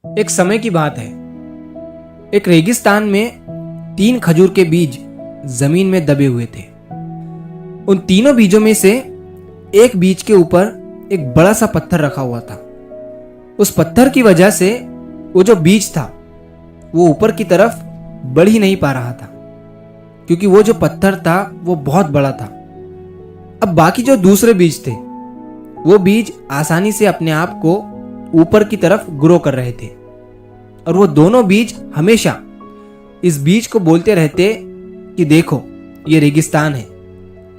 एक समय की बात है। एक रेगिस्तान में 3 खजूर के बीज जमीन में दबे हुए थे। उन तीनों बीजों में से एक बीज के ऊपर एक बड़ा सा पत्थर रखा हुआ था। उस पत्थर की वजह से वो जो बीज था वो ऊपर की तरफ बढ़ ही नहीं पा रहा था, क्योंकि वो जो पत्थर था वो बहुत बड़ा था। अब बाकी जो दूसरे बीज थे वो बीज आसानी से अपने आप को ऊपर की तरफ ग्रो कर रहे थे, और वो दोनों बीज हमेशा इस बीज को बोलते रहते कि देखो ये रेगिस्तान है,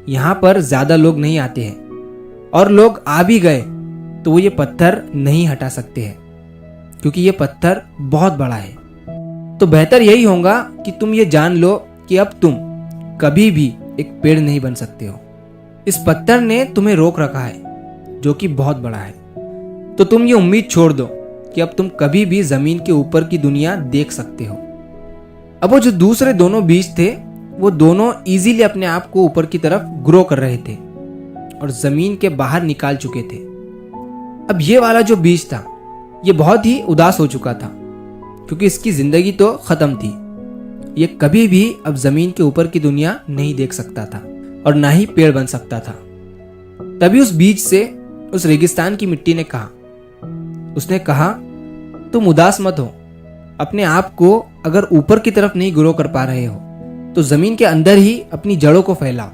यहाँ पर ज्यादा लोग नहीं आते हैं, और लोग आ भी गए तो वो ये पत्थर नहीं हटा सकते हैं, क्योंकि ये पत्थर बहुत बड़ा है। तो बेहतर यही होगा कि तुम ये जान लो कि अब तुम कभी भी एक पेड़ नहीं बन सकते हो। इस पत्थर ने तुम्हें रोक रखा है, जो कि बहुत बड़ा है। तो तुम ये उम्मीद छोड़ दो कि अब तुम कभी भी जमीन के ऊपर की दुनिया देख सकते हो। अब वो जो दूसरे दोनों बीज थे वो दोनों इजीली अपने आप को ऊपर की तरफ ग्रो कर रहे थे और जमीन के बाहर निकाल चुके थे। अब ये वाला जो बीज था ये बहुत ही उदास हो चुका था, क्योंकि इसकी जिंदगी तो खत्म थी। ये कभी भी अब जमीन के ऊपर की दुनिया नहीं देख सकता था और ना ही पेड़ बन सकता था। तभी उस बीज से उस रेगिस्तान की मिट्टी ने कहा, उसने कहा तुम उदास मत हो। अपने आप को अगर ऊपर की तरफ नहीं ग्रो कर पा रहे हो तो जमीन के अंदर ही अपनी जड़ों को फैलाओ।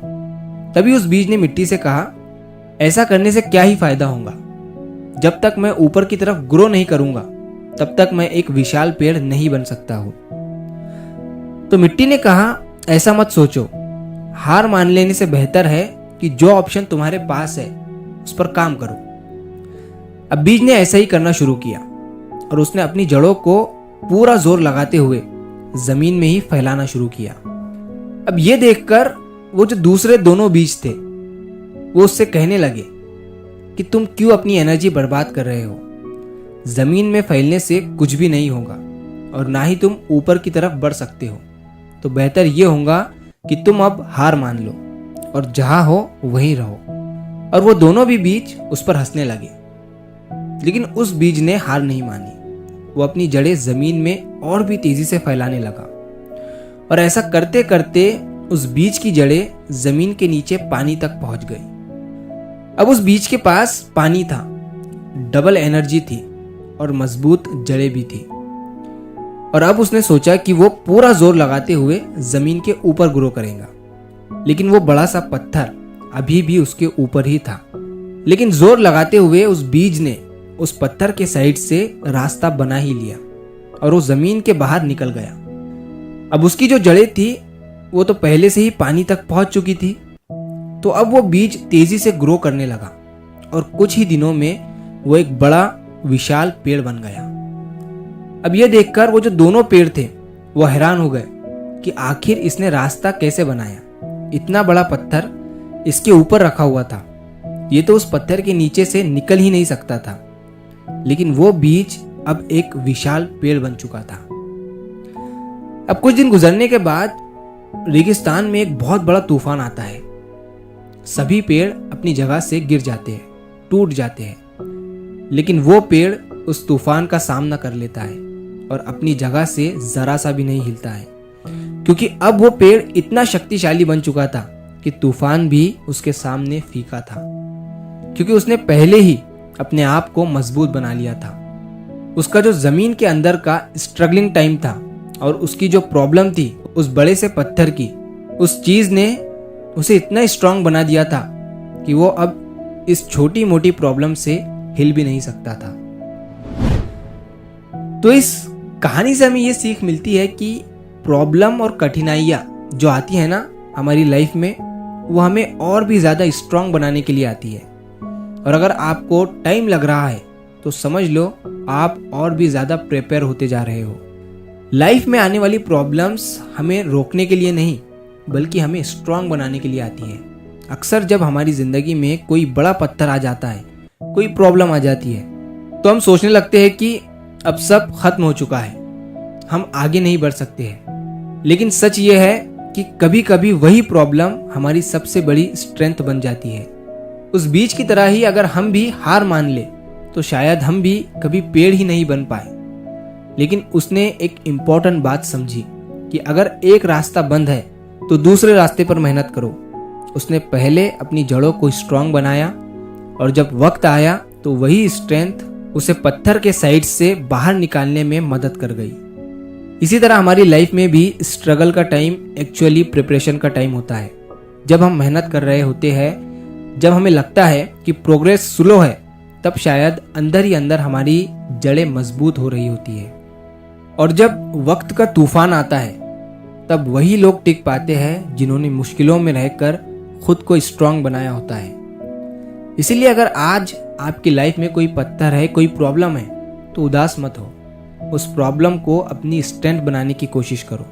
तभी उस बीज ने मिट्टी से कहा, ऐसा करने से क्या ही फायदा होगा। जब तक मैं ऊपर की तरफ ग्रो नहीं करूंगा तब तक मैं एक विशाल पेड़ नहीं बन सकता हूं। तो मिट्टी ने कहा, ऐसा मत सोचो। हार मान लेने से बेहतर है कि जो ऑप्शन तुम्हारे पास है उस पर काम करो। अब बीज ने ऐसा ही करना शुरू किया और उसने अपनी जड़ों को पूरा जोर लगाते हुए जमीन में ही फैलाना शुरू किया। अब ये देखकर वो जो दूसरे दोनों बीज थे वो उससे कहने लगे कि तुम क्यों अपनी एनर्जी बर्बाद कर रहे हो। जमीन में फैलने से कुछ भी नहीं होगा और ना ही तुम ऊपर की तरफ बढ़ सकते हो। तो बेहतर ये होगा कि तुम अब हार मान लो और जहां हो वहीं रहो। और वो दोनों भी बीज उस पर हंसने लगे, लेकिन उस बीज ने हार नहीं मानी। वो अपनी जड़ें जमीन में और भी तेजी से फैलाने लगा, और ऐसा करते करते उस बीज की जड़ें जमीन के नीचे पानी तक पहुंच गई। अब उस बीज के पास पानी था, डबल एनर्जी थी और मजबूत जड़ें भी थी। और अब उसने सोचा कि वो पूरा जोर लगाते हुए जमीन के ऊपर ग्रो करेगा। लेकिन वो बड़ा सा पत्थर अभी भी उसके ऊपर ही था। लेकिन जोर लगाते हुए उस बीज ने उस पत्थर के साइड से रास्ता बना ही लिया और वो जमीन के बाहर निकल गया। अब उसकी जो जड़ें थी वो तो पहले से ही पानी तक पहुंच चुकी थी। तो अब वो बीज तेजी से ग्रो करने लगा और कुछ ही दिनों में वो एक बड़ा विशाल पेड़ बन गया। अब यह देखकर वो जो दोनों पेड़ थे वो हैरान हो गए कि आखिर इसने रास्ता कैसे बनाया। इतना बड़ा पत्थर इसके ऊपर रखा हुआ था, ये तो उस पत्थर के नीचे से निकल ही नहीं सकता था। लेकिन वो बीज अब एक विशाल पेड़ बन चुका था। अब कुछ दिन गुजरने के बाद रेगिस्तान में एक बहुत बड़ा तूफान आता है। सभी पेड़ अपनी जगह से गिर जाते हैं, टूट जाते हैं। लेकिन वो पेड़ उस तूफान का सामना कर लेता है और अपनी जगह से जरा सा भी नहीं हिलता है, क्योंकि अब वो पेड़ इतना शक्तिशाली बन चुका था कि तूफान भी उसके सामने फीका था, क्योंकि उसने पहले ही अपने आप को मजबूत बना लिया था। उसका जो जमीन के अंदर का स्ट्रगलिंग टाइम था और उसकी जो प्रॉब्लम थी उस बड़े से पत्थर की, उस चीज ने उसे इतना स्ट्रांग बना दिया था कि वो अब इस छोटी मोटी प्रॉब्लम से हिल भी नहीं सकता था। तो इस कहानी से हमें ये सीख मिलती है कि प्रॉब्लम और कठिनाइयाँ जो आती है ना हमारी लाइफ में, वो हमें और भी ज़्यादा स्ट्रांग बनाने के लिए आती है। और अगर आपको टाइम लग रहा है तो समझ लो आप और भी ज़्यादा प्रिपेयर होते जा रहे हो। लाइफ में आने वाली प्रॉब्लम्स हमें रोकने के लिए नहीं बल्कि हमें स्ट्रांग बनाने के लिए आती है। अक्सर जब हमारी ज़िंदगी में कोई बड़ा पत्थर आ जाता है, कोई प्रॉब्लम आ जाती है, तो हम सोचने लगते हैं कि अब सब खत्म हो चुका है, हम आगे नहीं बढ़ सकते हैं। लेकिन सच ये है कि कभी कभी वही प्रॉब्लम हमारी सबसे बड़ी स्ट्रेंथ बन जाती है। उस बीज की तरह ही अगर हम भी हार मान ले तो शायद हम भी कभी पेड़ ही नहीं बन पाए। लेकिन उसने एक इम्पोर्टेंट बात समझी कि अगर एक रास्ता बंद है तो दूसरे रास्ते पर मेहनत करो। उसने पहले अपनी जड़ों को स्ट्रांग बनाया और जब वक्त आया तो वही स्ट्रेंथ उसे पत्थर के साइड से बाहर निकालने में मदद कर गई। इसी तरह हमारी लाइफ में भी स्ट्रगल का टाइम एक्चुअली प्रिपरेशन का टाइम होता है। जब हम मेहनत कर रहे होते हैं, जब हमें लगता है कि प्रोग्रेस स्लो है, तब शायद अंदर ही अंदर हमारी जड़ें मजबूत हो रही होती है। और जब वक्त का तूफान आता है तब वही लोग टिक पाते हैं जिन्होंने मुश्किलों में रहकर खुद को स्ट्रांग बनाया होता है। इसीलिए अगर आज आपकी लाइफ में कोई पत्थर है, कोई प्रॉब्लम है, तो उदास मत हो। उस प्रॉब्लम को अपनी स्ट्रेंथ बनाने की कोशिश करो,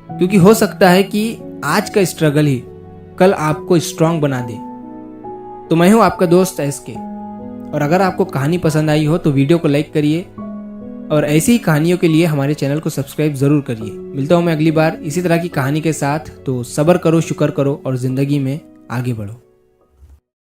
क्योंकि हो सकता है कि आज का स्ट्रगल ही कल आपको स्ट्रांग बना दे। तो मैं हूं आपका दोस्त एसके, और अगर आपको कहानी पसंद आई हो तो वीडियो को लाइक करिए और ऐसी ही कहानियों के लिए हमारे चैनल को सब्सक्राइब जरूर करिए। मिलता हूं मैं अगली बार इसी तरह की कहानी के साथ। तो सब्र करो, शुक्र करो और जिंदगी में आगे बढ़ो।